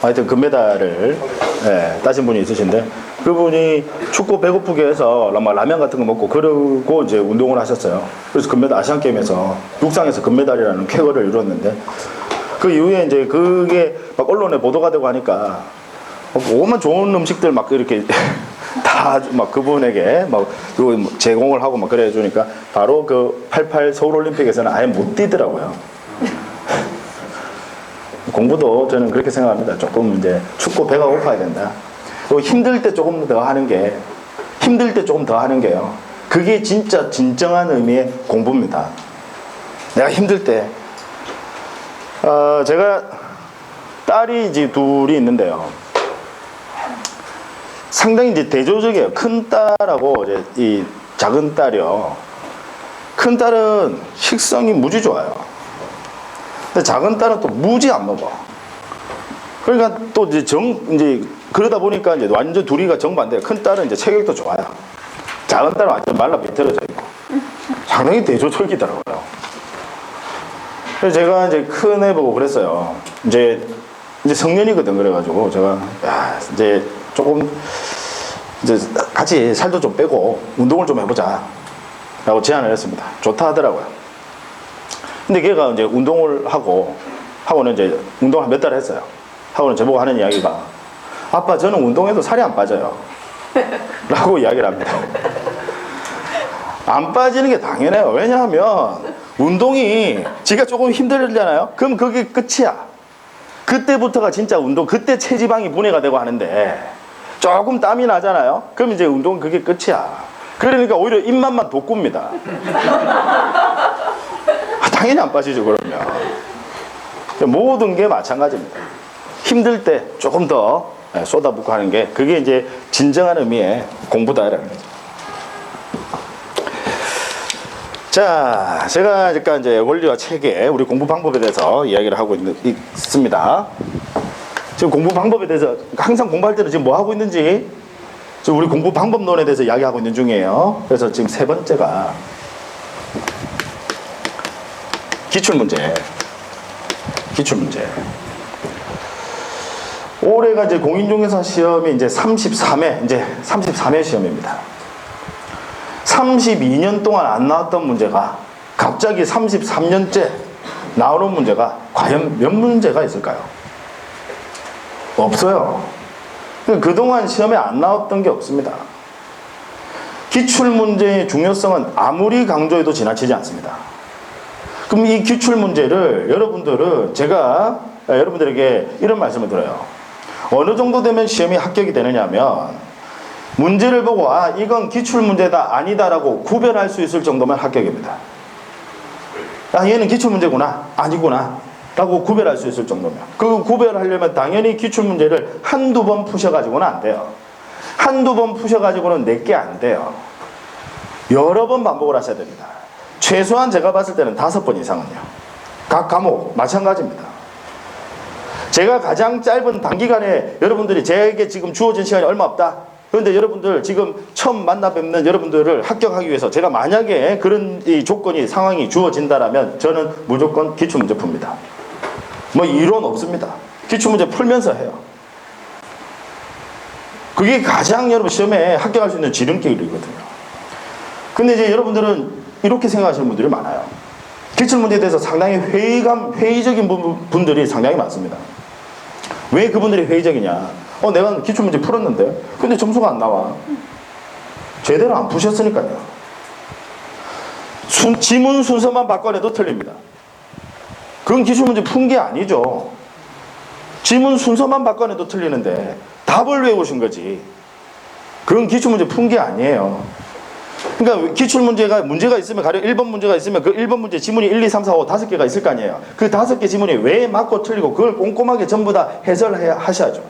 하여튼 금메달을 따신 분이 있으신데, 그분이 춥고 배고프게 해서 라면 같은 거 먹고 그러고 이제 운동을 하셨어요. 그래서 금메달, 아시안게임에서 육상에서 금메달이라는 쾌거를 이뤘는데, 그 이후에 이제 그게 막 언론에 보도가 되고 하니까 오만 좋은 음식들 막 이렇게 다 막 그분에게 막 제공을 하고 막 그래 주니까 바로 그 88 서울올림픽에서는 아예 못 뛰더라고요. 공부도 저는 그렇게 생각합니다. 조금 이제 춥고 배가 고파야 된다. 그리고 힘들 때 조금 더 하는 게, 힘들 때 조금 더 하는 게요, 그게 진짜 진정한 의미의 공부입니다. 내가 힘들 때, 제가 딸이 이제 둘이 있는데요, 상당히 이제 대조적이에요. 큰 딸하고 이제 이 작은 딸이요. 큰 딸은 식성이 무지 좋아요. 근데 작은 딸은 또 무지 안 먹어. 그러니까 또 이제 그러다 보니까 이제 완전 둘이가 정반대예요. 큰 딸은 이제 체격도 좋아요. 작은 딸은 완전 말라 비틀어져 있고. 상당히 대조적이더라고요. 그래서 제가 이제 큰 애 보고 그랬어요. 이제 성년이거든. 그래가지고 제가 이제 조금 이제 같이 살도 좀 빼고 운동을 좀 해보자 라고 제안을 했습니다. 좋다 하더라고요. 근데 걔가 이제 운동을 하고는 이제 운동을 몇 달 했어요. 하고는 저보고 하는 이야기가, 아빠 저는 운동해도 살이 안 빠져요 라고 이야기를 합니다. 안 빠지는 게 당연해요. 왜냐하면 운동이 지가 조금 힘들잖아요. 그럼 그게 끝이야. 그때부터가 진짜 운동, 그때 체지방이 분해가 되고 하는데 조금 땀이 나잖아요. 그럼 이제 운동은 그게 끝이야. 그러니까 오히려 입맛만 돋굽니다. 당연히 안 빠지죠. 그러면 모든 게 마찬가지입니다. 힘들 때 조금 더 쏟아붓고 하는 게, 그게 이제 진정한 의미의 공부다라는 거죠. 자, 제가 그러니까 이제 원리와 체계, 우리 공부 방법에 대해서 이야기를 하고 있습니다. 지금 공부 방법에 대해서 항상 공부할 때는 지금 뭐 하고 있는지, 지금 우리 공부 방법론에 대해서 이야기하고 있는 중이에요. 그래서 지금 세 번째가 기출문제. 올해가 이제 공인중개사 시험이 이제 33회 시험입니다. 32년 동안 안 나왔던 문제가 갑자기 33년째 나오는 문제가 과연 몇 문제가 있을까요? 없어요. 그동안 시험에 안 나왔던 게 없습니다. 기출문제의 중요성은 아무리 강조해도 지나치지 않습니다. 그럼 이 기출문제를 여러분들은, 제가 여러분들에게 이런 말씀을 드려요. 어느 정도 되면 시험이 합격이 되느냐면, 문제를 보고 이건 기출문제다 아니다라고 구별할 수 있을 정도면 합격입니다. 얘는 기출문제구나 아니구나 라고 구별할 수 있을 정도면. 그 구별하려면 당연히 기출문제를 한두 번 푸셔가지고는 안 돼요. 한두 번 푸셔가지고는 내게 안 돼요. 여러 번 반복을 하셔야 됩니다. 최소한 제가 봤을 때는 5번 이상은요. 각 과목 마찬가지입니다. 제가 가장 짧은 단기간에, 여러분들이 제게 지금 주어진 시간이 얼마 없다. 그런데 여러분들 지금 처음 만나 뵙는 여러분들을 합격하기 위해서 제가 만약에 그런 이 조건이, 상황이 주어진다라면 저는 무조건 기출문제 풉니다. 뭐 이론 없습니다. 기출문제 풀면서 해요. 그게 가장 여러분 시험에 합격할 수 있는 지름길이거든요. 근데 이제 여러분들은 이렇게 생각하시는 분들이 많아요. 기출문제에 대해서 상당히 회의적인 분들이 상당히 많습니다. 왜 그분들이 회의적이냐? 내가 기출문제 풀었는데 근데 점수가 안 나와. 제대로 안 푸셨으니까요. 지문 순서만 바꿔내도 틀립니다. 그건 기출문제 푼 게 아니죠. 지문 순서만 바꿔내도 틀리는데 답을 외우신 거지. 그건 기출문제 푼 게 아니에요. 그러니까 기출문제가 문제가 있으면, 가령 1번 문제가 있으면 그 1번 문제 지문이 1, 2, 3, 4, 5 5개가 있을 거 아니에요. 그 5개 지문이 왜 맞고 틀리고 그걸 꼼꼼하게 전부 다 해설하셔야죠.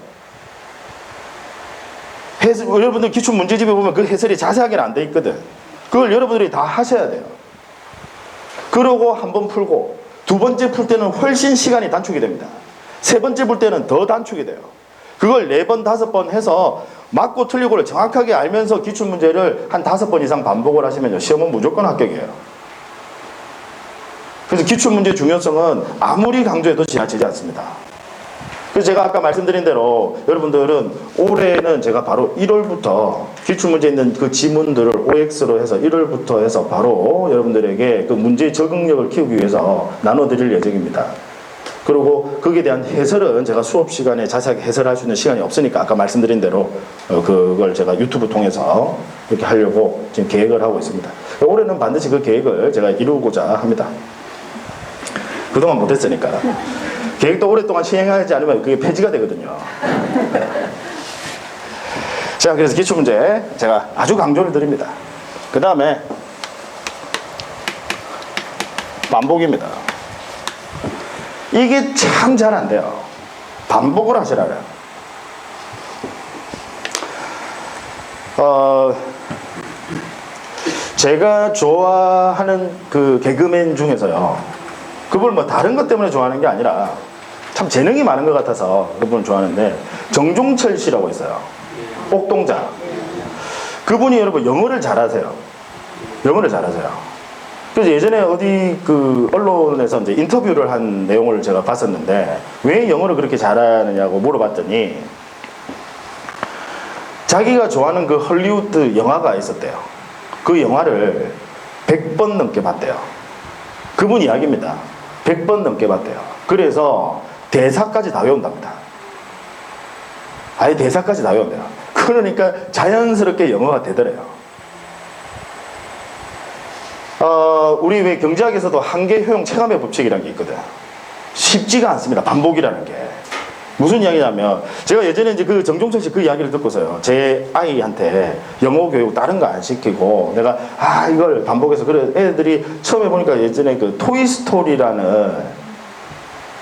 여러분들 기출문제집에 보면 그 해설이 자세하게는 안 돼 있거든. 그걸 여러분들이 다 하셔야 돼요. 그러고 한 번 풀고 두 번째 풀 때는 훨씬 시간이 단축이 됩니다. 세 번째 풀 때는 더 단축이 돼요. 그걸 4번, 5번 해서 맞고 틀리고를 정확하게 알면서 기출문제를 한 5번 이상 반복을 하시면요, 시험은 무조건 합격이에요. 그래서 기출문제의 중요성은 아무리 강조해도 지나치지 않습니다. 그래서 제가 아까 말씀드린 대로 여러분들은 올해는 제가 바로 1월부터 기출문제 있는 그 지문들을 OX로 해서 1월부터 해서 바로 여러분들에게 그 문제의 적응력을 키우기 위해서 나눠드릴 예정입니다. 그리고 거기에 대한 해설은 제가 수업 시간에 자세하게 해설할 수 있는 시간이 없으니까 아까 말씀드린 대로 그걸 제가 유튜브 통해서 이렇게 하려고 지금 계획을 하고 있습니다. 올해는 반드시 그 계획을 제가 이루고자 합니다. 그동안 못했으니까. 계획도 오랫동안 시행하지 않으면 그게 폐지가 되거든요. 자, 그래서 기출문제 제가 아주 강조를 드립니다. 그 다음에 반복입니다. 이게 참 잘 안 돼요. 반복을 하시라래요. 제가 좋아하는 그 개그맨 중에서요, 그분 뭐 다른 것 때문에 좋아하는 게 아니라 참 재능이 많은 것 같아서 그분을 좋아하는데, 정종철 씨라고 있어요. 옥동자. 그분이 여러분 영어를 잘하세요. 영어를 잘하세요. 그래서 예전에 어디 그 언론에서 이제 인터뷰를 한 내용을 제가 봤었는데, 왜 영어를 그렇게 잘하느냐고 물어봤더니 자기가 좋아하는 그 헐리우드 영화가 있었대요. 그 영화를 100번 넘게 봤대요. 그분 이야기입니다. 100번 넘게 봤대요. 그래서 대사까지 다 외운답니다. 아예 대사까지 다 외운대요. 그러니까 자연스럽게 영어가 되더래요. 우리 왜 경제학에서도 한계 효용 체감의 법칙이라는 게 있거든. 쉽지가 않습니다. 반복이라는 게. 무슨 이야기냐면, 제가 예전에 이제 그 정종철 씨 그 이야기를 듣고서요, 제 아이한테 영어 교육 다른 거 안 시키고 내가 이걸 반복해서, 그래 애들이 처음에 보니까 예전에 그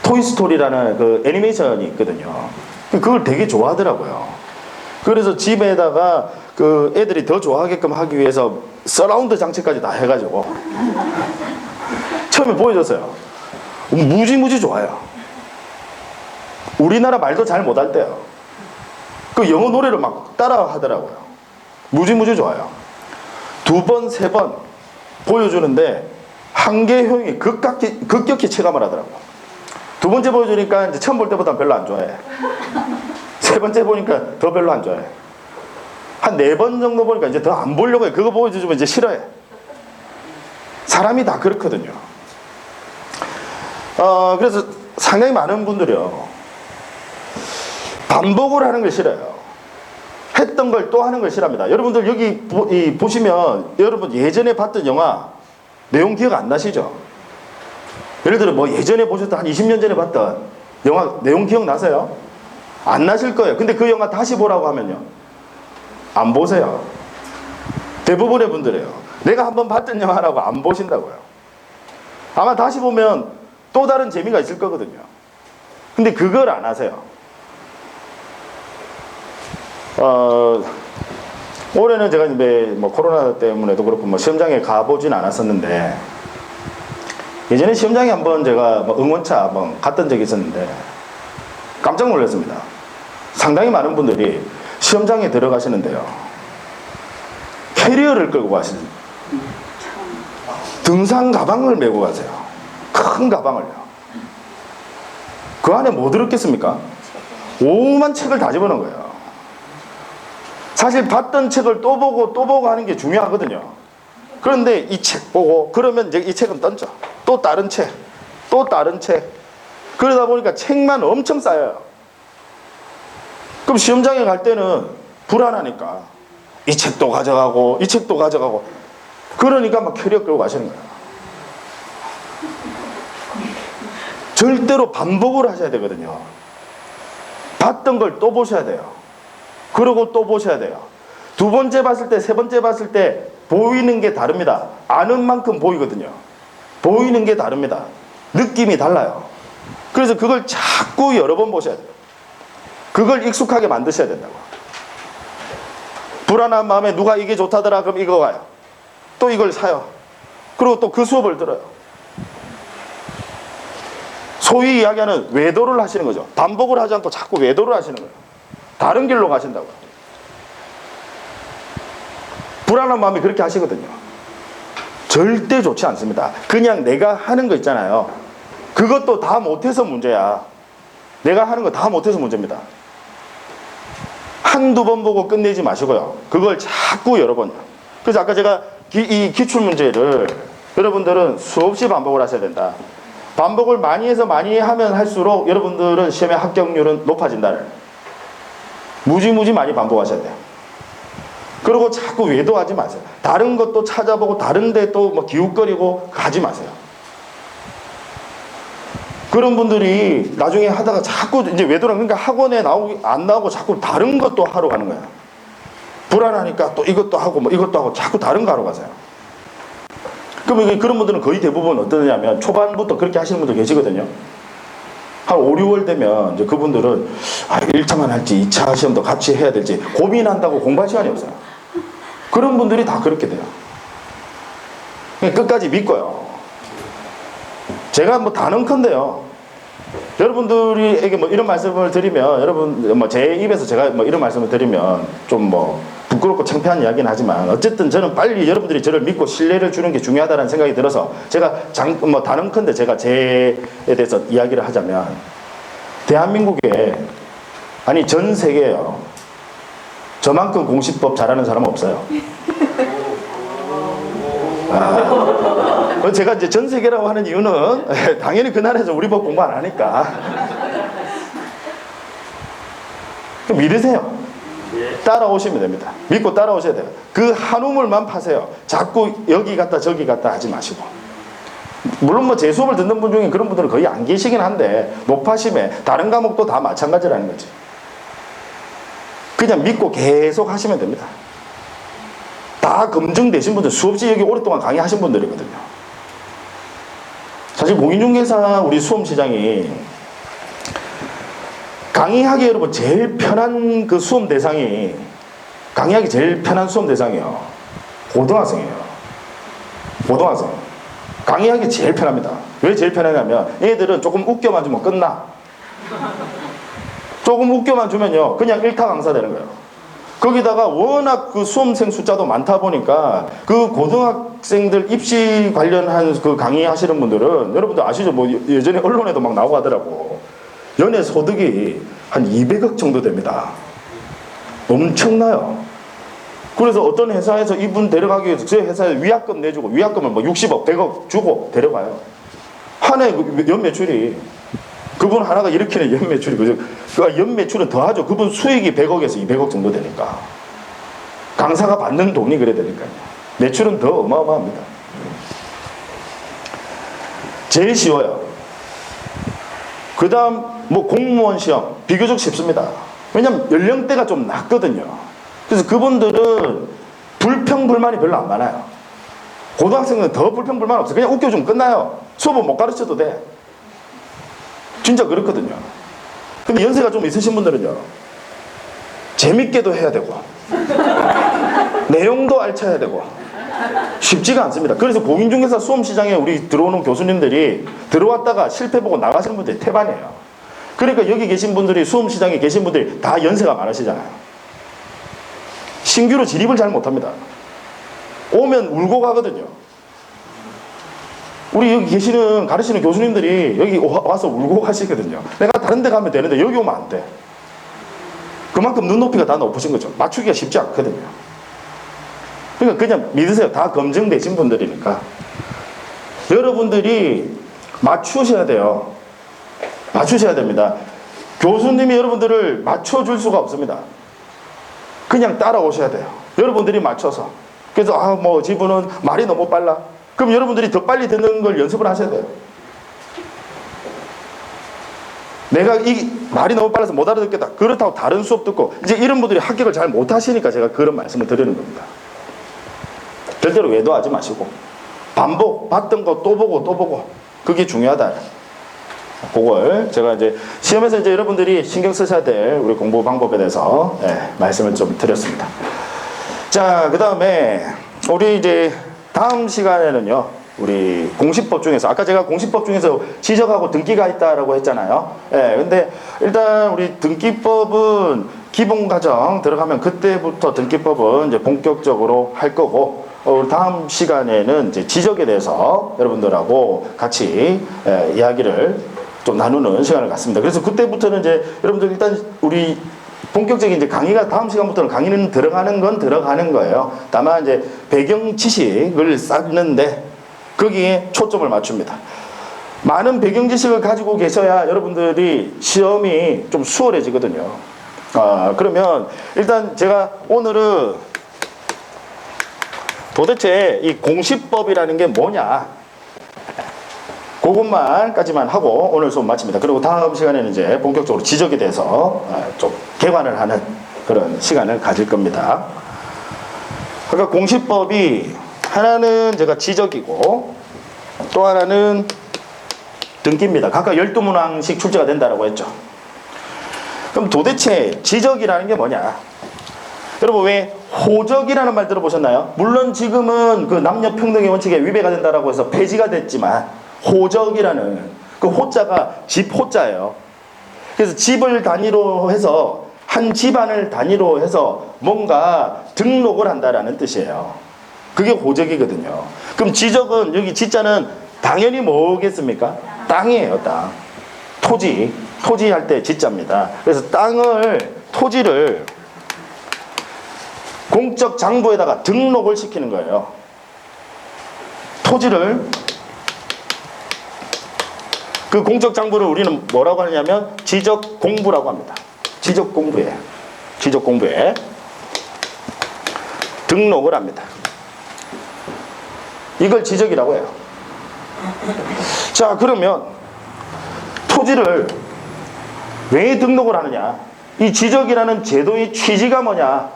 토이스토리라는 그 애니메이션이 있거든요. 그걸 되게 좋아하더라고요. 그래서 집에다가 그 애들이 더 좋아하게끔 하기 위해서 서라운드 장치까지 다 해가지고 처음에 보여줬어요. 무지무지 좋아요. 우리나라 말도 잘 못할 때요, 그 영어 노래를 막 따라 하더라고요. 무지무지 좋아요. 2번, 3번 보여주는데 한계 효용이 급격히 체감을 하더라고요. 2번째 보여주니까 이제 처음 볼 때보다 별로 안 좋아해. 3번째 보니까 더 별로 안 좋아해. 한 4번 정도 보니까 이제 더 안 보려고 해. 그거 보여주면 이제 싫어해. 사람이 다 그렇거든요. 그래서 상당히 많은 분들이요, 반복을 하는 걸 싫어요. 했던 걸 또 하는 걸 싫어합니다. 여러분들 여기 보시면 여러분 예전에 봤던 영화 내용 기억 안 나시죠? 예를 들어 뭐 예전에 보셨던 한 20년 전에 봤던 영화 내용 기억나세요? 안 나실 거예요. 근데 그 영화 다시 보라고 하면요, 안 보세요. 대부분의 분들이에요. 내가 한번 봤던 영화라고 안 보신다고요. 아마 다시 보면 또 다른 재미가 있을 거거든요. 근데 그걸 안 하세요. 올해는 제가 이제 뭐 코로나 때문에도 그렇고 뭐 시험장에 가보진 않았었는데, 예전에 시험장에 한번 제가 뭐 응원차 한번 갔던 적이 있었는데 깜짝 놀랐습니다. 상당히 많은 분들이 시험장에 들어가시는데요, 캐리어를 끌고 가시는, 등산 가방을 메고 가세요. 큰 가방을요. 그 안에 뭐 들었겠습니까? 오만 책을 다 집어넣은 거예요. 사실 봤던 책을 또 보고 하는 게 중요하거든요. 그런데 이 책 보고 그러면 이제 이 책은 던져, 또 다른 책, 또 다른 책, 그러다 보니까 책만 엄청 쌓여요. 그럼 시험장에 갈 때는 불안하니까 이 책도 가져가고 이 책도 가져가고, 그러니까 막 캐리어 끌고 가시는 거예요. 절대로 반복을 하셔야 되거든요. 봤던 걸 또 보셔야 돼요. 그러고 또 보셔야 돼요. 2번째 봤을 때, 3번째 봤을 때 보이는 게 다릅니다. 아는 만큼 보이거든요. 보이는 게 다릅니다. 느낌이 달라요. 그래서 그걸 자꾸 여러 번 보셔야 돼요. 그걸 익숙하게 만드셔야 된다고. 불안한 마음에 누가 이게 좋다더라, 그럼 이거 가요. 또 이걸 사요. 그리고 또 그 수업을 들어요. 소위 이야기하는 외도를 하시는 거죠. 반복을 하지 않고 자꾸 외도를 하시는 거예요. 다른 길로 가신다고요. 불안한 마음이 그렇게 하시거든요. 절대 좋지 않습니다. 그냥 내가 하는 거 있잖아요, 그것도 다 못해서 문제야. 내가 하는 거 다 못해서 문제입니다. 한두 번 보고 끝내지 마시고요. 그걸 자꾸 여러 번. 그래서 아까 제가 이 기출문제를 여러분들은 수없이 반복을 하셔야 된다. 반복을 많이 해서 많이 하면 할수록 여러분들은 시험의 합격률은 높아진다를. 무지무지 많이 반복하셔야 돼요. 그리고 자꾸 외도하지 마세요. 다른 것도 찾아보고 다른데 또 뭐 기웃거리고 가지 마세요. 그런 분들이 나중에 하다가 자꾸 이제 외도랑 그러니까 학원에 안 나오고 자꾸 다른 것도 하러 가는 거예요. 불안하니까 또 이것도 하고 뭐 이것도 하고 자꾸 다른 거 하러 가세요. 그럼 그런 분들은 거의 대부분 어떠냐면 초반부터 그렇게 하시는 분들 계시거든요. 한 5, 6월 되면 이제 그분들은 1차만 할지 2차 시험도 같이 해야 될지 고민한다고 공부할 시간이 없어요. 그런 분들이 다 그렇게 돼요. 끝까지 믿고요. 제가 뭐 단언컨대요. 여러분들에게 뭐 이런 말씀을 드리면 여러분 뭐 제 입에서 제가 뭐 이런 말씀을 드리면 좀 뭐 부끄럽고 창피한 이야기는 하지만 어쨌든 저는 빨리 여러분들이 저를 믿고 신뢰를 주는 게 중요하다는 생각이 들어서 제가 뭐 단언컨대 제가 제에 대해서 이야기를 하자면 대한민국에 아니 전 세계에요. 저만큼 공시법 잘하는 사람은 없어요. 제가 이제 전 세계라고 하는 이유는 당연히 그 나라에서 우리 법 공부 안 하니까. 믿으세요. 따라오시면 됩니다. 믿고 따라오셔야 돼요. 그 한 우물만 파세요. 자꾸 여기 갔다 저기 갔다 하지 마시고. 물론 뭐 제 수업을 듣는 분 중에 그런 분들은 거의 안 계시긴 한데 높아심에 다른 과목도 다 마찬가지라는 거지. 그냥 믿고 계속 하시면 됩니다. 다 검증되신 분들, 수없이 여기 오랫동안 강의하신 분들이거든요. 사실 공인중개사 우리 수험시장이 강의하기 여러분 제일 편한 그 수험 대상이 강의하기 제일 편한 수험 대상이요. 고등학생이에요. 고등학생. 강의하기 제일 편합니다. 왜 제일 편하냐면 얘들은 조금 웃겨만 주면 끝나. 조금 웃겨만 주면요. 그냥 1타 강사 되는 거예요. 거기다가 워낙 그 수험생 숫자도 많다 보니까 그 고등학생들 입시 관련한 그 강의하시는 분들은 여러분들 아시죠? 뭐 예전에 언론에도 막 나오고 하더라고. 연애 소득이 한 200억 정도 됩니다. 엄청나요. 그래서 어떤 회사에서 이분 데려가기 위해서 제 회사에 위약금 내주고 위약금을 뭐 60억, 100억 주고 데려가요. 한 해 연 매출이 그분 하나가 일으키는 연 매출이 그 연 매출은 더 하죠. 그분 수익이 100억에서 200억 정도 되니까 강사가 받는 돈이 그래 되니까요. 매출은 더 어마어마합니다. 제일 쉬워요. 그 다음 뭐 공무원 시험 비교적 쉽습니다. 왜냐면 연령대가 좀 낮거든요. 그래서 그분들은 불평불만이 별로 안 많아요. 고등학생은 더 불평불만 없어요. 그냥 웃겨주면 끝나요. 수업은 못 가르쳐도 돼. 진짜 그렇거든요. 근데 연세가 좀 있으신 분들은요, 재밌게도 해야 되고 내용도 알차야 되고 쉽지가 않습니다. 그래서 공인중개사 수험시장에 우리 들어오는 교수님들이 들어왔다가 실패보고 나가시는 분들이 태반이에요. 그러니까 여기 계신 분들이 수험시장에 계신 분들이 다 연세가 많으시잖아요. 신규로 진입을 잘 못합니다. 오면 울고 가거든요. 우리 여기 계시는 가르치는 교수님들이 여기 와서 울고 가시거든요. 내가 다른 데 가면 되는데 여기 오면 안 돼. 그만큼 눈높이가 다 높으신 거죠. 맞추기가 쉽지 않거든요. 그러니까 그냥 믿으세요. 다 검증되신 분들이니까. 여러분들이 맞추셔야 돼요. 맞추셔야 됩니다. 교수님이 여러분들을 맞춰줄 수가 없습니다. 그냥 따라오셔야 돼요. 여러분들이 맞춰서. 그래서 뭐 지분은 말이 너무 빨라. 그럼 여러분들이 더 빨리 듣는 걸 연습을 하셔야 돼요. 내가 이 말이 너무 빨라서 못 알아듣겠다. 그렇다고 다른 수업 듣고 이제 이런 분들이 합격을 잘 못하시니까 제가 그런 말씀을 드리는 겁니다. 절대로 외도하지 마시고 반복, 봤던 거 또 보고 또 보고 그게 중요하다. 그걸 제가 이제 시험에서 이제 여러분들이 신경 쓰셔야 될 우리 공부 방법에 대해서 말씀을 좀 드렸습니다. 자, 그 다음에 우리 이제 다음 시간에는요, 우리 공시법 중에서 아까 제가 공시법 중에서 지적하고 등기가 있다라고 했잖아요. 근데 일단 우리 등기법은 기본 과정 들어가면 그때부터 등기법은 이제 본격적으로 할 거고, 다음 시간에는 이제 지적에 대해서 여러분들하고 같이 이야기를 좀 나누는 시간을 갖습니다. 그래서 그때부터는 이제 여러분들 일단 우리 본격적인 이제 강의가 다음 시간부터는 강의는 들어가는 건 들어가는 거예요. 다만 이제 배경 지식을 쌓는데 거기에 초점을 맞춥니다. 많은 배경 지식을 가지고 계셔야 여러분들이 시험이 좀 수월해지거든요. 그러면 일단 제가 오늘은 도대체 이 공시법이라는 게 뭐냐, 그것만까지만 하고 오늘 수업 마칩니다. 그리고 다음 시간에는 이제 본격적으로 지적에 대해서 좀 개관을 하는 그런 시간을 가질 겁니다. 그러니까 공시법이 하나는 제가 지적이고 또 하나는 등기입니다. 각각 12문항씩 출제가 된다고 했죠. 그럼 도대체 지적이라는 게 뭐냐? 여러분 왜 호적이라는 말 들어보셨나요? 물론 지금은 그 남녀평등의 원칙에 위배가 된다고 해서 폐지가 됐지만 호적이라는 그 호자가 집 호자예요. 그래서 집을 단위로 해서 한 집안을 단위로 해서 뭔가 등록을 한다라는 뜻이에요. 그게 호적이거든요. 그럼 지적은 여기 지자는 당연히 뭐겠습니까? 땅이에요. 땅. 토지. 토지할 때 지자입니다. 그래서 토지를 공적 장부에다가 등록을 시키는 거예요. 토지를 그 공적 장부를 우리는 뭐라고 하냐면 지적 공부라고 합니다. 지적 공부에 등록을 합니다. 이걸 지적이라고 해요. 자, 그러면 토지를 왜 등록을 하느냐? 이 지적이라는 제도의 취지가 뭐냐?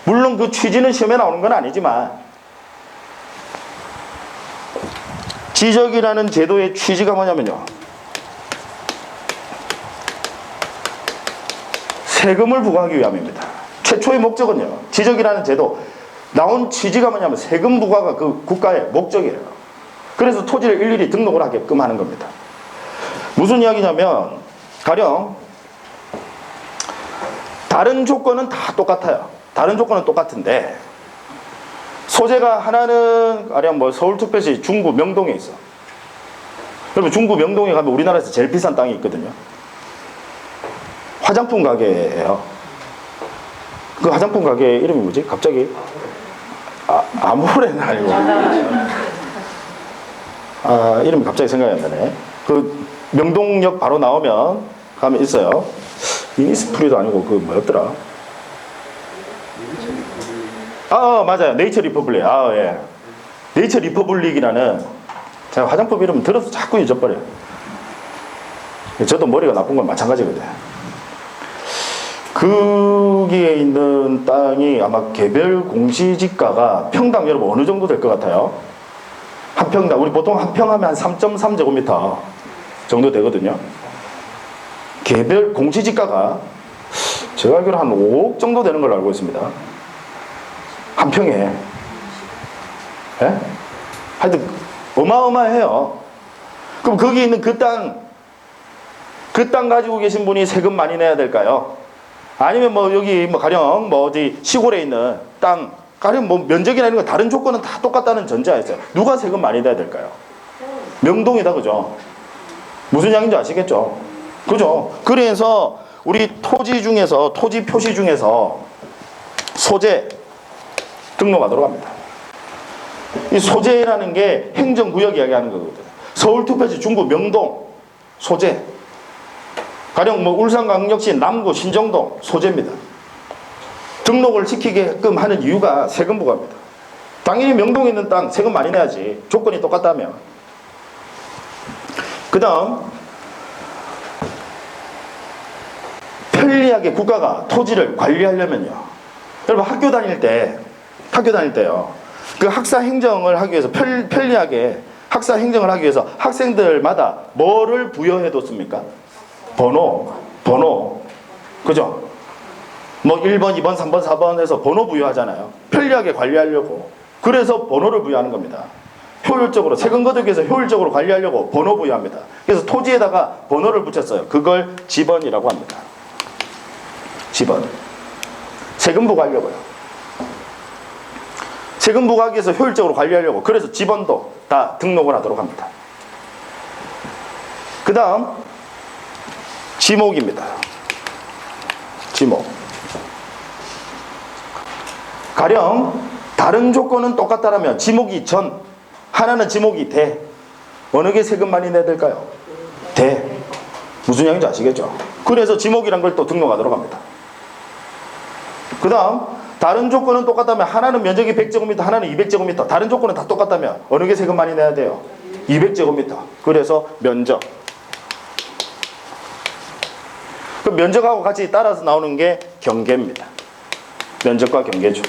물론 그 취지는 시험에 나오는 건 아니지만 지적이라는 제도의 취지가 뭐냐면요, 세금을 부과하기 위함입니다. 최초의 목적은요, 지적이라는 제도 나온 취지가 뭐냐면 세금 부과가 그 국가의 목적이에요. 그래서 토지를 일일이 등록을 하게끔 하는 겁니다. 무슨 이야기냐면 가령 다른 조건은 다 똑같아요. 다른 조건은 똑같은데 소재가 하나는 가령 뭐 서울특별시 중구 명동에 있어. 그러면 중구 명동에 가면 우리나라에서 제일 비싼 땅이 있거든요. 화장품 가게예요. 그 화장품 가게 이름이 뭐지? 갑자기 아모레는 아니고 이름이 갑자기 생각이 안 나네. 그 명동역 바로 나오면 가면 있어요. 이니스프리도 아니고 그 뭐였더라? 맞아요. 네이처 리퍼블릭. 예. 네이처 리퍼블릭이라는, 제가 화장품 이름 들어서 자꾸 잊어버려요. 저도 머리가 나쁜 건 마찬가지거든요. 거기에 있는 땅이 아마 개별 공시지가가 평당 여러분 어느 정도 될 것 같아요? 한 평당, 우리 보통 한 평 하면 한 3.3제곱미터 정도 되거든요. 개별 공시지가가 제가 알기로 한 5억 정도 되는 걸로 알고 있습니다. 한 평에. 예? 하여튼 어마어마해요. 그럼 거기 있는 그 땅 가지고 계신 분이 세금 많이 내야 될까요? 아니면 뭐 여기 뭐 가령 뭐 어디 시골에 있는 땅 가령 뭐 면적이나 이런 거 다른 조건은 다 똑같다는 전제하에서 누가 세금 많이 내야 될까요? 명동이다, 그죠? 무슨 양인지 아시겠죠? 그죠? 그래서 우리 토지 중에서, 토지 표시 중에서 소재 등록하도록 합니다. 이 소재라는 게 행정구역 이야기하는 거거든요. 서울특별시 중구 명동 소재, 가령 뭐 울산광역시 남구 신정동 소재입니다. 등록을 시키게끔 하는 이유가 세금 부과입니다. 당연히 명동에 있는 땅 세금 많이 내야지, 조건이 똑같다면. 그 다음 편리하게 국가가 토지를 관리하려면요, 여러분 학교 다닐 때요, 그 학사 행정을 하기 위해서 편리하게 학사 행정을 하기 위해서 학생들마다 뭐를 부여해 뒀습니까? 번호. 그죠? 뭐 1번, 2번, 3번, 4번 해서 번호 부여하잖아요. 편리하게 관리하려고. 그래서 번호를 부여하는 겁니다. 효율적으로, 세금 거두기 위해서 효율적으로 관리하려고 번호 부여합니다. 그래서 토지에다가 번호를 붙였어요. 그걸 지번이라고 합니다. 지번. 세금 부과하려고요. 세금 부과하기 위해서 효율적으로 관리하려고. 그래서 지번도 다 등록을 하도록 합니다. 그 다음 지목입니다. 지목. 가령 다른 조건은 똑같다라면 지목이 전, 하나는 지목이 대. 어느 게 세금 많이 내야 될까요? 대. 무슨 양인지 아시겠죠? 그래서 지목이란 걸 또 등록하도록 합니다. 그 다음 다른 조건은 똑같다면 하나는 면적이 100제곱미터, 하나는 200제곱미터. 다른 조건은 다 똑같다면 어느 게 세금 많이 내야 돼요? 200제곱미터. 그래서 면적. 그 면적하고 같이 따라서 나오는 게 경계입니다. 면적과 경계죠.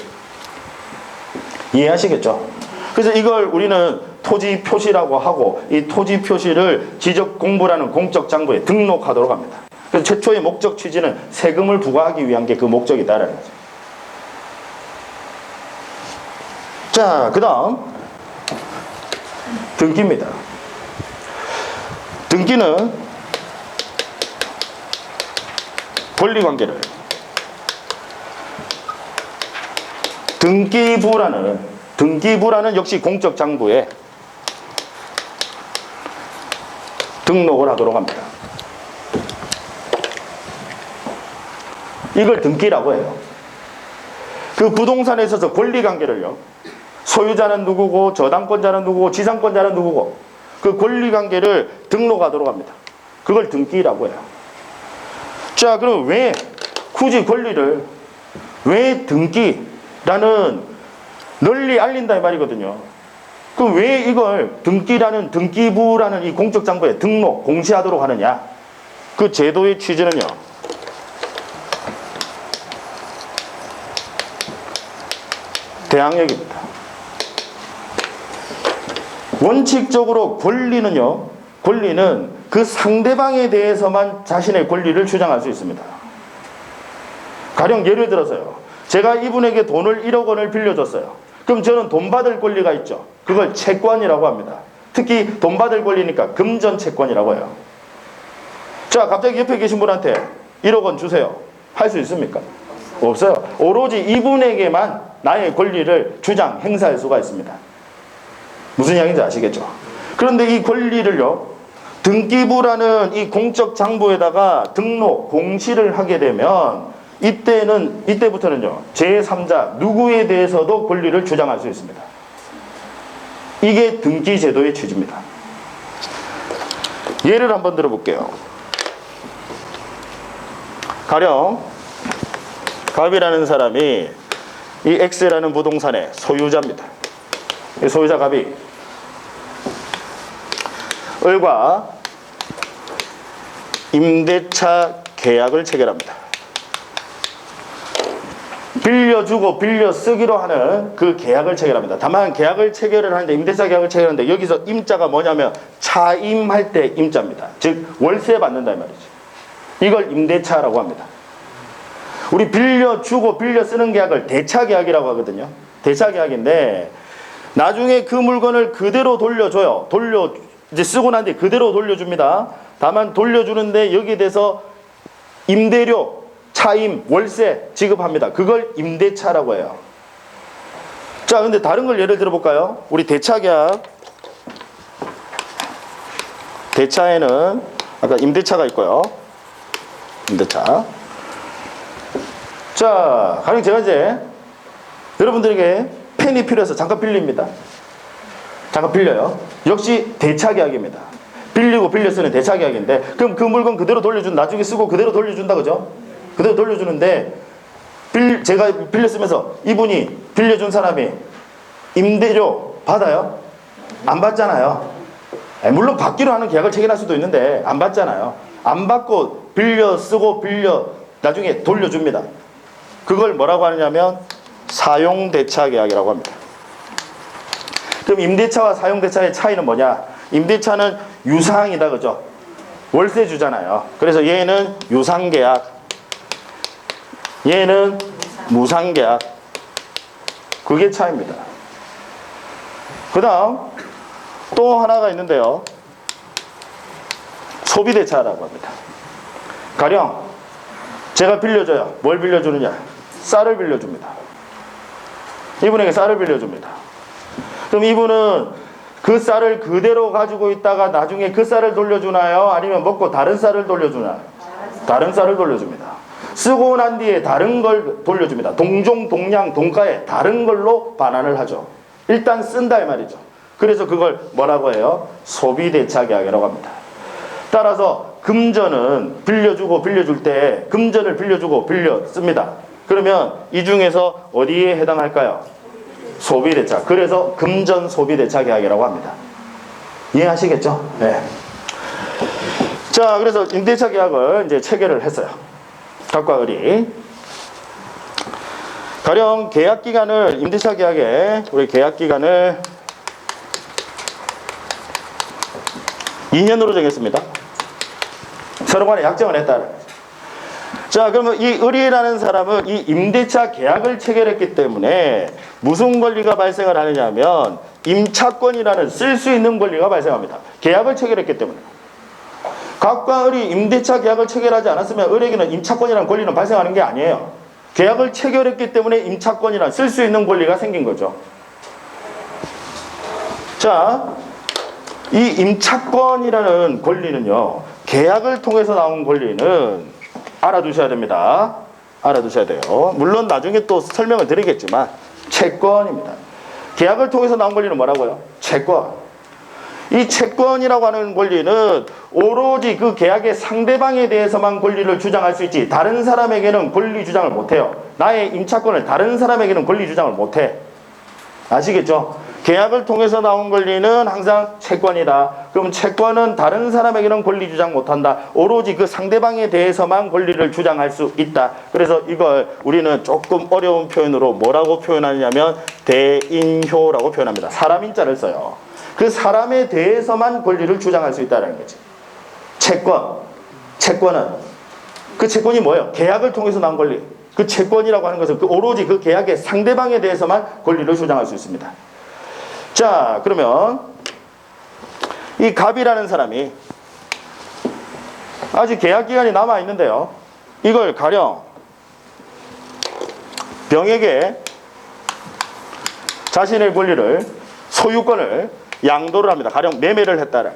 이해하시겠죠? 그래서 이걸 우리는 토지 표시라고 하고, 이 토지 표시를 지적공부라는 공적 장부에 등록하도록 합니다. 그래서 최초의 목적 취지는 세금을 부과하기 위한 게 그 목적이다라는 거죠. 자, 그 다음 등기입니다. 등기는 권리관계를 등기부라는 역시 공적 장부에 등록을 하도록 합니다. 이걸 등기라고 해요. 그 부동산에 있어서 권리관계를요, 소유자는 누구고 저당권자는 누구고 지상권자는 누구고 그 권리관계를 등록하도록 합니다. 그걸 등기라고 해요. 자, 그럼 왜 굳이 권리를 왜 등기라는 널리 알린다 이 말이거든요. 그럼 왜 이걸 등기부라는 이 공적 장부에 등록 공시하도록 하느냐? 그 제도의 취지는요, 대항력입니다. 원칙적으로 권리는 그 상대방에 대해서만 자신의 권리를 주장할 수 있습니다. 가령 예를 들어서요, 제가 이분에게 돈을 1억 원을 빌려줬어요. 그럼 저는 돈 받을 권리가 있죠. 그걸 채권이라고 합니다. 특히 돈 받을 권리니까 금전 채권이라고 해요. 자, 갑자기 옆에 계신 분한테 1억 원 주세요. 할 수 있습니까? 없어요. 오로지 이분에게만 나의 권리를 주장, 행사할 수가 있습니다. 무슨 이야기인지 아시겠죠? 그런데 이 권리를요, 등기부라는 이 공적 장부에다가 등록, 공시를 하게 되면 이때부터는요, 제3자 누구에 대해서도 권리를 주장할 수 있습니다. 이게 등기제도의 취지입니다. 예를 한번 들어볼게요. 가령 갑이라는 사람이 이 X라는 부동산의 소유자입니다. 이 소유자 갑이 을과 임대차 계약을 체결합니다. 빌려주고 빌려 쓰기로 하는 그 계약을 체결합니다. 다만 계약을 체결을 하는데, 임대차 계약을 체결하는데 여기서 임자가 뭐냐면 차임할 때 임자입니다. 즉 월세 받는다 이 말이죠. 이걸 임대차라고 합니다. 우리 빌려주고 빌려 쓰는 계약을 대차계약이라고 하거든요. 대차계약인데 나중에 그 물건을 그대로 돌려줘요. 이제 쓰고 난 뒤에 그대로 돌려줍니다. 다만 돌려주는데 여기에 대해서 임대료, 차임, 월세 지급합니다. 그걸 임대차라고 해요. 자, 근데 다른 걸 예를 들어볼까요? 우리 대차계약. 대차에는 아까 임대차가 있고요. 임대차. 자, 가령 제가 이제 여러분들에게 펜이 필요해서 잠깐 빌립니다. 잠깐 빌려요. 역시 대차계약입니다. 빌리고 빌려 쓰는 대차계약인데, 그럼 그 물건 그대로 돌려준, 나중에 쓰고 그대로 돌려준다, 그죠? 그대로 돌려주는데, 제가 빌려 쓰면서 이분이 빌려준 사람이 임대료 받아요? 안 받잖아요. 물론 받기로 하는 계약을 체결할 수도 있는데 안 받잖아요. 안 받고 빌려 쓰고 나중에 돌려줍니다. 그걸 뭐라고 하느냐면 사용대차계약이라고 합니다. 그럼 임대차와 사용대차의 차이는 뭐냐? 임대차는 유상이다, 그죠? 월세 주잖아요. 그래서 얘는 유상계약, 얘는 무상계약. 그게 차이입니다. 그 다음 또 하나가 있는데요, 소비대차라고 합니다. 가령 제가 빌려줘요. 뭘 빌려주느냐? 쌀을 빌려줍니다. 이분에게 쌀을 빌려줍니다. 그럼 이분은 그 쌀을 그대로 가지고 있다가 나중에 그 쌀을 돌려주나요? 아니면 먹고 다른 쌀을 돌려주나요? 다른 쌀을 돌려줍니다. 쓰고 난 뒤에 다른 걸 돌려줍니다. 동종, 동량, 동가에 다른 걸로 반환을 하죠. 일단 쓴다 이 말이죠. 그래서 그걸 뭐라고 해요? 소비대차계약이라고 합니다. 따라서 금전은 빌려주고 빌려줄 때 금전을 빌려주고 빌려 씁니다. 그러면 이 중에서 어디에 해당할까요? 소비대차. 그래서 금전 소비대차 계약이라고 합니다. 이해하시겠죠? 네. 자, 그래서 임대차 계약을 이제 체결을 했어요. 갑과 을이. 가령 계약 기간을 임대차 계약에 우리 계약 기간을 2년으로 정했습니다. 서로 간에 약정을 했다. 자, 그러면 이 을이라는 사람은 이 임대차 계약을 체결했기 때문에 무슨 권리가 발생을 하느냐면 임차권이라는 쓸 수 있는 권리가 발생합니다. 계약을 체결했기 때문에. 갑과 을이 임대차 계약을 체결하지 않았으면 을에게는 임차권이라는 권리는 발생하는 게 아니에요. 계약을 체결했기 때문에 임차권이란 쓸 수 있는 권리가 생긴 거죠. 자, 이 임차권이라는 권리는요, 계약을 통해서 나온 권리는 알아두셔야 됩니다. 알아두셔야 돼요. 물론 나중에 또 설명을 드리겠지만 채권입니다. 계약을 통해서 나온 권리는 뭐라고요? 채권. 이 채권이라고 하는 권리는 오로지 그 계약의 상대방에 대해서만 권리를 주장할 수 있지 다른 사람에게는 권리 주장을 못해요. 나의 임차권을 다른 사람에게는 권리 주장을 못해. 아시겠죠? 계약을 통해서 나온 권리는 항상 채권이다. 그럼 채권은 다른 사람에게는 권리 주장 못한다. 오로지 그 상대방에 대해서만 권리를 주장할 수 있다. 그래서 이걸 우리는 조금 어려운 표현으로 뭐라고 표현하냐면 대인효라고 표현합니다. 사람 인자를 써요. 그 사람에 대해서만 권리를 주장할 수 있다는 거지. 채권. 채권은 그 채권이 뭐예요? 계약을 통해서 나온 권리. 그 채권이라고 하는 것은 오로지 그 계약의 상대방에 대해서만 권리를 주장할 수 있습니다. 자, 그러면 이 갑이라는 사람이 아직 계약 기간이 남아 있는데요. 이걸 가령 병에게 자신의 권리를 소유권을 양도를 합니다. 가령 매매를 했다라.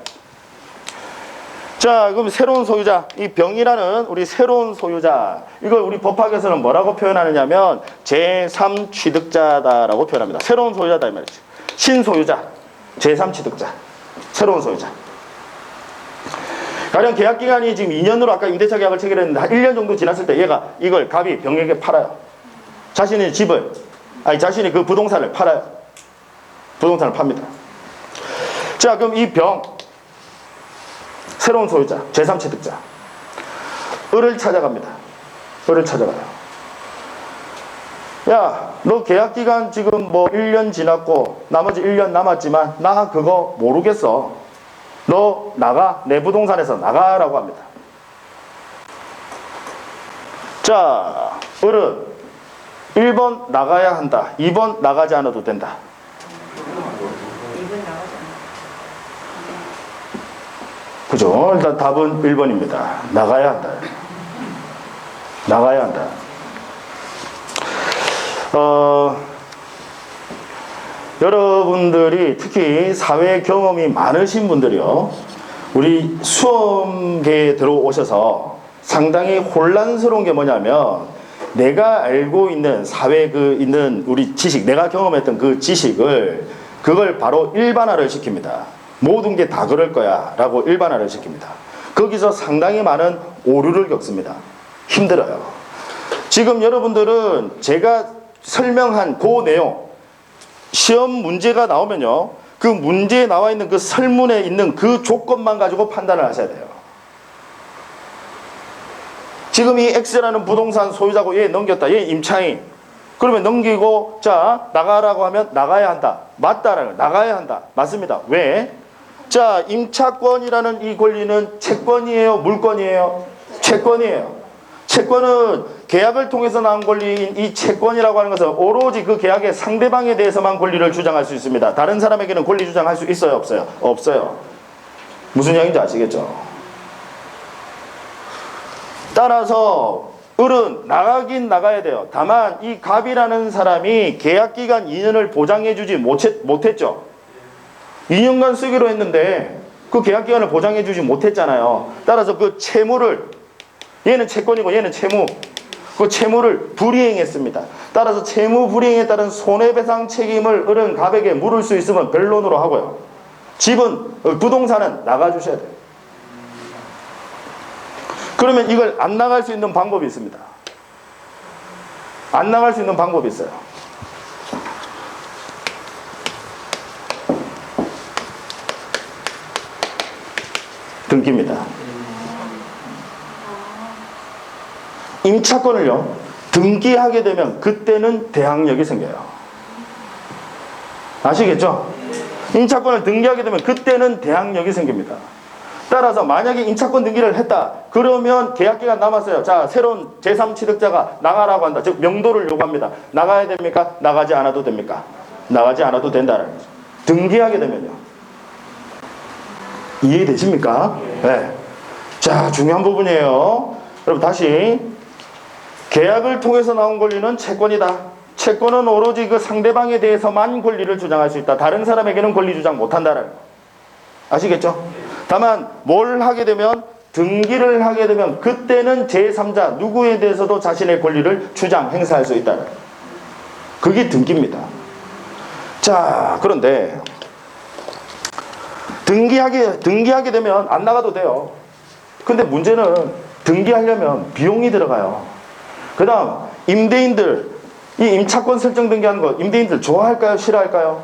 자, 그럼 새로운 소유자, 이 병이라는 우리 새로운 소유자, 이걸 우리 법학에서는 뭐라고 표현하느냐면 제3취득자다라고 표현합니다. 새로운 소유자다 이 말이지. 신소유자, 제3취득자, 새로운 소유자. 가령 계약 기간이 지금 2년으로 아까 임대차 계약을 체결했는데 한 1년 정도 지났을 때 얘가 이걸 갑이 병에게 팔아요. 자신의 집을, 자신의 그 부동산을 팔아요. 부동산을 팝니다. 자, 그럼 이 병, 새로운 소유자, 제3취득자, 을을 찾아갑니다. 을을 찾아가요. 야, 너 계약기간 지금 뭐 1년 지났고 나머지 1년 남았지만 나 그거 모르겠어. 너 나가. 내 부동산에서 나가라고 합니다. 자, 을은 1번 나가야 한다. 2번 나가지 않아도 된다. 그죠? 일단 답은 1번입니다. 나가야 한다. 나가야 한다. 여러분들이 특히 사회 경험이 많으신 분들이요, 우리 수험계에 들어오셔서 상당히 혼란스러운 게 뭐냐면 내가 알고 있는 사회 있는 우리 지식, 내가 경험했던 그 지식을 그걸 바로 일반화를 시킵니다. 모든 게 다 그럴 거야 라고 일반화를 시킵니다. 거기서 상당히 많은 오류를 겪습니다. 힘들어요. 지금 여러분들은 제가 설명한 그 내용, 시험 문제가 나오면요, 그 문제에 나와 있는 그 설문에 있는 그 조건만 가지고 판단을 하셔야 돼요. 지금 이 X라는 부동산 소유자고 얘 넘겼다. 얘 임차인. 그러면 넘기고 자 나가라고 하면 나가야 한다. 맞다라는 거예요. 나가야 한다. 맞습니다. 왜? 자, 임차권이라는 이 권리는 채권이에요? 물권이에요? 채권이에요. 채권은 계약을 통해서 나온 권리인 이 채권이라고 하는 것은 오로지 그 계약의 상대방에 대해서만 권리를 주장할 수 있습니다. 다른 사람에게는 권리 주장할 수 있어요? 없어요? 없어요. 무슨 얘기인지 아시겠죠? 따라서 을은 나가긴 나가야 돼요. 다만 이 갑이라는 사람이 계약기간 2년을 보장해주지 못했죠. 2년간 쓰기로 했는데 그 계약기간을 보장해주지 못했잖아요. 따라서 그 채무를 얘는 채권이고 얘는 채무. 그 채무를 불이행했습니다. 따라서 채무 불이행에 따른 손해배상 책임을 을은 갑에게 물을 수 있으면 변론으로 하고요. 집은, 부동산은 나가주셔야 돼요. 그러면 이걸 안 나갈 수 있는 방법이 있습니다. 안 나갈 수 있는 방법이 있어요. 등기입니다. 임차권을요, 등기하게 되면 그때는 대항력이 생겨요. 아시겠죠? 임차권을 등기하게 되면 그때는 대항력이 생깁니다. 따라서 만약에 임차권 등기를 했다. 그러면 계약기간 남았어요. 자, 새로운 제3취득자가 나가라고 한다. 즉 명도를 요구합니다. 나가야 됩니까? 나가지 않아도 됩니까? 나가지 않아도 된다는 거죠. 등기하게 되면요. 이해되십니까? 네. 자, 중요한 부분이에요. 여러분 다시, 계약을 통해서 나온 권리는 채권이다. 채권은 오로지 그 상대방에 대해서만 권리를 주장할 수 있다. 다른 사람에게는 권리 주장 못한다는 거. 아시겠죠? 다만 뭘 하게 되면, 등기를 하게 되면 그때는 제3자 누구에 대해서도 자신의 권리를 주장, 행사할 수 있다는 거. 그게 등기입니다. 자, 그런데 등기하게 되면 안 나가도 돼요. 근데 문제는 등기하려면 비용이 들어가요. 그 다음 임대인들, 이 임차권 설정 등기하는 거 임대인들 좋아할까요? 싫어할까요?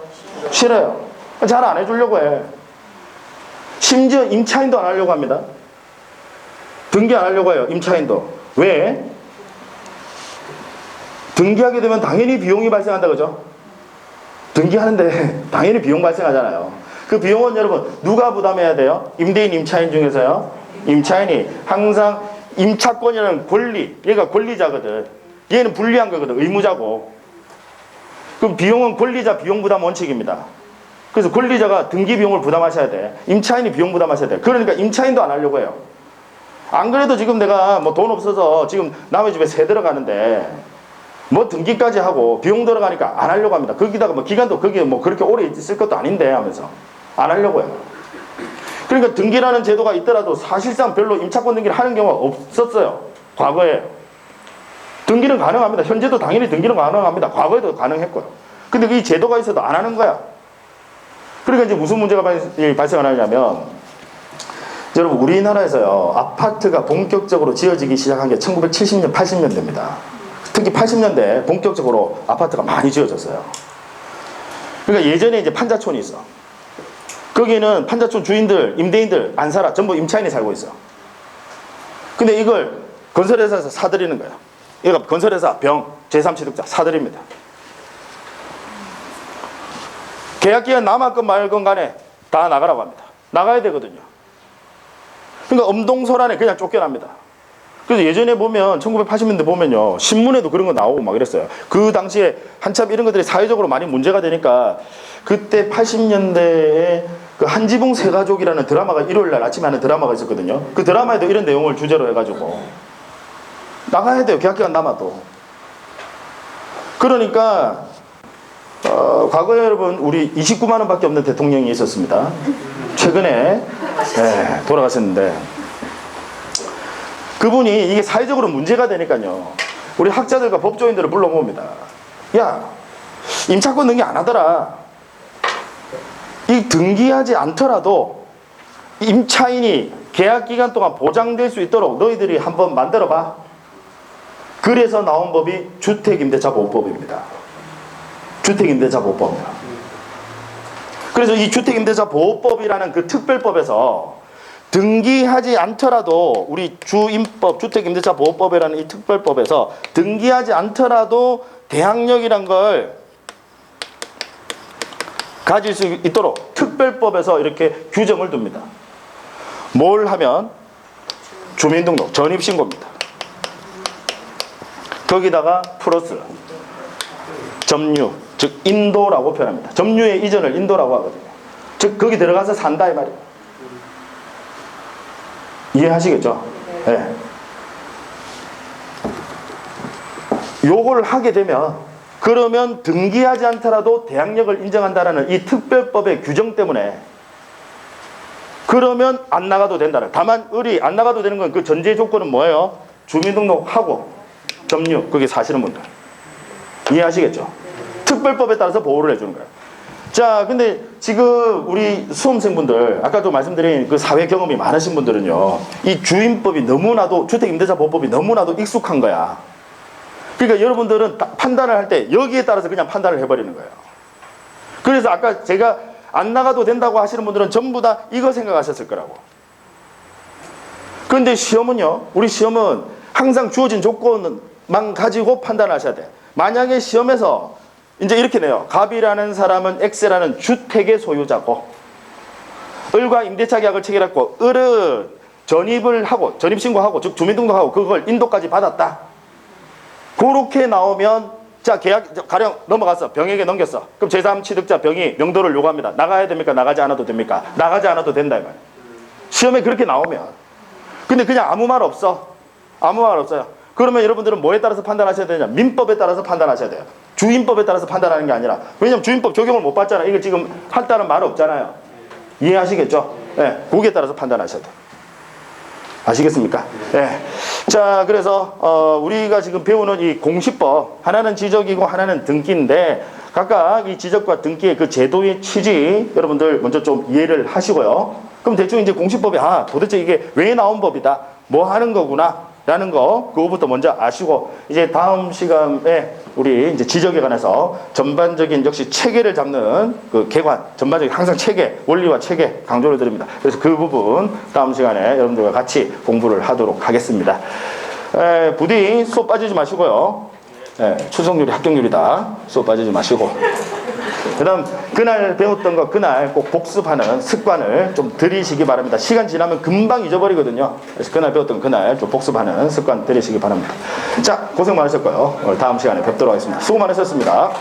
싫어요. 잘 안 해주려고 해. 심지어 임차인도 안 하려고 합니다. 등기 안 하려고 해요. 임차인도. 왜? 등기하게 되면 당연히 비용이 발생한다, 그죠? 등기하는데 당연히 비용 발생하잖아요. 그 비용은 여러분 누가 부담해야 돼요? 임대인, 임차인 중에서요. 임차인이 항상 임차권이라는 권리, 얘가 권리자거든. 얘는 불리한 거거든. 의무자고. 그럼 비용은 권리자 비용 부담 원칙입니다. 그래서 권리자가 등기 비용을 부담하셔야 돼. 임차인이 비용 부담하셔야 돼. 그러니까 임차인도 안 하려고 해요. 안 그래도 지금 내가 뭐 돈 없어서 지금 남의 집에 새 들어가는데 뭐 등기까지 하고 비용 들어가니까 안 하려고 합니다. 거기다가 뭐 기간도 거기에 뭐 그렇게 오래 있을 것도 아닌데 하면서 안 하려고 해요. 그러니까 등기라는 제도가 있더라도 사실상 별로 임차권 등기를 하는 경우가 없었어요. 과거에. 등기는 가능합니다. 현재도 당연히 등기는 가능합니다. 과거에도 가능했고요. 근데 이 제도가 있어도 안 하는 거야. 그러니까 이제 무슨 문제가 발생하냐면, 여러분 우리나라에서요, 아파트가 본격적으로 지어지기 시작한 게 1970년, 80년대입니다. 특히 80년대 본격적으로 아파트가 많이 지어졌어요. 그러니까 예전에 이제 판자촌이 있어. 거기는 판자촌 주인들, 임대인들 안 살아. 전부 임차인이 살고 있어. 근데 이걸 건설회사에서 사들이는 거야. 얘가 건설회사, 병, 제3취득자 사들입니다. 계약기간 남았건 말건 간에 다 나가라고 합니다. 나가야 되거든요. 그러니까 엄동설안에 그냥 쫓겨납니다. 그래서 예전에 보면 1980년대 보면요, 신문에도 그런 거 나오고 막 이랬어요. 그 당시에 한참 이런 것들이 사회적으로 많이 문제가 되니까 그때 80년대에 그 한지붕 세가족이라는 드라마가 일요일날 아침에 하는 드라마가 있었거든요. 그 드라마에도 이런 내용을 주제로 해가지고 나가야 돼요. 계약기간 남아도. 그러니까 과거에 여러분 우리 29만 원밖에 없는 대통령이 있었습니다. 최근에 돌아가셨는데, 그분이 이게 사회적으로 문제가 되니까요, 우리 학자들과 법조인들을 불러 모읍니다. 야, 임차권 등기 안 하더라. 이 등기하지 않더라도 임차인이 계약기간 동안 보장될 수 있도록 너희들이 한번 만들어봐. 그래서 나온 법이 주택임대차보호법입니다. 주택임대차보호법입니다. 그래서 이 주택임대차보호법이라는 그 특별법에서 등기하지 않더라도, 우리 주임법 주택임대차보호법이라는 이 특별법에서 등기하지 않더라도 대항력이란 걸 가질 수 있도록 특별법에서 이렇게 규정을 둡니다. 뭘 하면? 주민등록, 전입신고입니다. 거기다가 플러스 점유, 즉 인도라고 표현합니다. 점유의 이전을 인도라고 하거든요. 즉 거기 들어가서 산다 이 말이에요. 이해하시겠죠? 네. 요걸 하게 되면, 그러면 등기하지 않더라도 대항력을 인정한다라는 이 특별법의 규정 때문에, 그러면 안 나가도 된다는. 다만 을이 안 나가도 되는 건 그 전제 조건은 뭐예요? 주민등록하고 점유, 그게 사실은 분들. 이해하시겠죠? 특별법에 따라서 보호를 해주는 거예요. 자, 근데 지금 우리 수험생분들, 아까도 말씀드린 그 사회 경험이 많으신 분들은요, 이 주임법이 너무나도, 주택임대차보호법이 너무나도 익숙한 거야. 그러니까 여러분들은 판단을 할 때 여기에 따라서 그냥 판단을 해버리는 거예요. 그래서 아까 제가 안 나가도 된다고 하시는 분들은 전부 다 이거 생각하셨을 거라고. 그런데 시험은요, 우리 시험은 항상 주어진 조건만 가지고 판단하셔야 돼. 만약에 시험에서 이제 이렇게 내요. 갑이라는 사람은 X라는 주택의 소유자고, 을과 임대차 계약을 체결했고, 을은 전입을 하고, 전입신고하고, 즉 주민등록하고 그걸 인도까지 받았다. 그렇게 나오면, 자, 계약, 가령 넘어갔어. 병에게 넘겼어. 그럼 제3취득자 병이 명도를 요구합니다. 나가야 됩니까? 나가지 않아도 됩니까? 나가지 않아도 된다, 이 말이에요. 시험에 그렇게 나오면. 근데 그냥 아무 말 없어. 아무 말 없어요. 그러면 여러분들은 뭐에 따라서 판단하셔야 되냐? 민법에 따라서 판단하셔야 돼요. 주임법에 따라서 판단하는 게 아니라. 왜냐면 주임법 적용을 못 받잖아. 이거 지금 한다는 말 없잖아요. 이해하시겠죠? 네, 거기에 따라서 판단하셔야 돼요. 아시겠습니까? 네. 자, 그래서 우리가 지금 배우는 이 공시법, 하나는 지적이고 하나는 등기인데, 각각 이 지적과 등기의 그 제도의 취지 여러분들 먼저 좀 이해를 하시고요. 그럼 대충 이제 공시법이 도대체 이게 왜 나온 법이다, 뭐 하는 거구나 라는 거, 그거부터 먼저 아시고, 이제 다음 시간에 우리 이제 지적에 관해서 전반적인 역시 체계를 잡는 그 개관, 전반적인 항상 체계, 원리와 체계 강조를 드립니다. 그래서 그 부분 다음 시간에 여러분들과 같이 공부를 하도록 하겠습니다. 부디 수업 빠지지 마시고요. 출석률이 합격률이다. 수업 빠지지 마시고. 그 다음 그날 배웠던 거 그날 꼭 복습하는 습관을 좀 들이시기 바랍니다. 시간 지나면 금방 잊어버리거든요. 그래서 그날 배웠던 그날 좀 복습하는 습관 들이시기 바랍니다. 자, 고생 많으셨고요. 오늘 다음 시간에 뵙도록 하겠습니다. 수고 많으셨습니다.